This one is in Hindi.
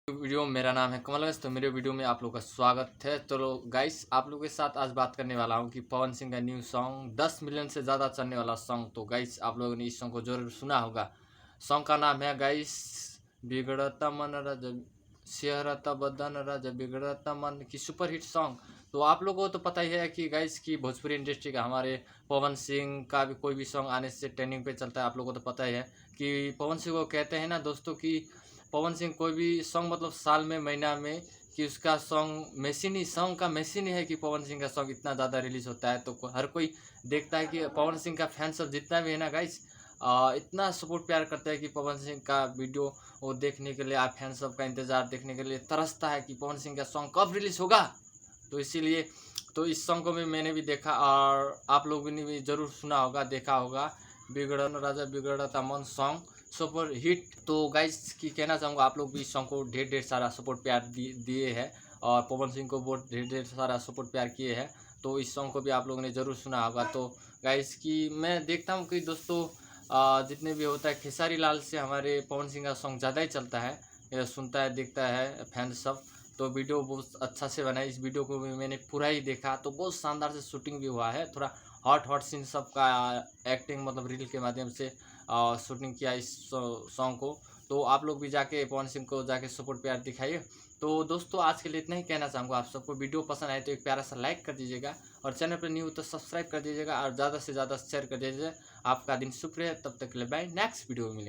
वीडियो मेरा नाम है कमल तो मेरे वीडियो में आप लोग का स्वागत है। तो गाइस आप लोगों के साथ आज बात करने वाला हूं कि पवन सिंह का न्यू सॉन्ग 10 मिलियन से ज़्यादा चलने वाला सॉन्ग। तो गाइस आप लोगों ने इस सॉन्ग को जरूर सुना होगा। सॉन्ग का नाम है गाइस बिगड़ता मन राजा सिहरता बदन राजा बिगड़ता मन की सुपर हिट सॉन्ग। तो आप लोगों को तो पता ही है कि गाइस की भोजपुरी इंडस्ट्री का हमारे पवन सिंह का भी कोई भी सॉन्ग आने से ट्रेंडिंग पे चलता है। आप लोगों को तो पता ही है कि पवन सिंह को कहते हैं ना दोस्तों कि पवन सिंह कोई भी सॉन्ग मतलब साल में महीना में कि उसका सॉन्ग का मशीन ही है कि पवन सिंह का सॉन्ग इतना ज़्यादा रिलीज़ होता है। तो हर कोई देखता है कि पवन सिंह का फैन सब जितना भी है ना गाइस इतना सपोर्ट प्यार करता है कि पवन सिंह का वीडियो वो देखने के लिए आप फैन सब का इंतज़ार देखने के लिए तरसता है कि पवन सिंह का सॉन्ग कब रिलीज़ होगा। तो इसीलिए तो इस सॉन्ग को भी मैंने भी देखा और आप लोगों ने भी ज़रूर सुना होगा देखा होगा। बिगड़न राजा बिगड़ता मन सॉन्ग सुपर हिट। तो गाइस की कहना चाहूँगा आप लोग भी इस सॉन्ग को ढेर ढेर सारा सपोर्ट प्यार दिए है और पवन सिंह को बहुत ढेर ढेर सारा सपोर्ट प्यार किए हैं। तो इस सॉन्ग को भी आप लोगों ने ज़रूर सुना होगा। तो गाइस की मैं देखता हूँ कि दोस्तों जितने भी होता है खेसारी लाल से हमारे पवन सिंह का सॉन्ग ज़्यादा ही चलता है, सुनता है देखता है फैन सब। तो वीडियो बहुत अच्छा से बना है। इस वीडियो को भी मैंने पूरा ही देखा तो बहुत शानदार से शूटिंग भी हुआ है। थोड़ा हॉट सीन सब का एक्टिंग मतलब रील के माध्यम से शूटिंग किया इस सॉन्ग को। तो आप लोग भी जाके पवन सिंह को जाके सपोर्ट प्यार दिखाइए। तो दोस्तों आज के लिए इतना ही कहना चाहूँगा। आप सबको वीडियो पसंद आए तो एक प्यारा सा लाइक कर दीजिएगा और चैनल पर न्यू तो सब्सक्राइब कर दीजिएगा और ज़्यादा से ज़्यादा शेयर कर दीजिए। आपका दिन शुक्र है। तब तक के लिए बाय, नेक्स्ट वीडियो में मिलेंगे।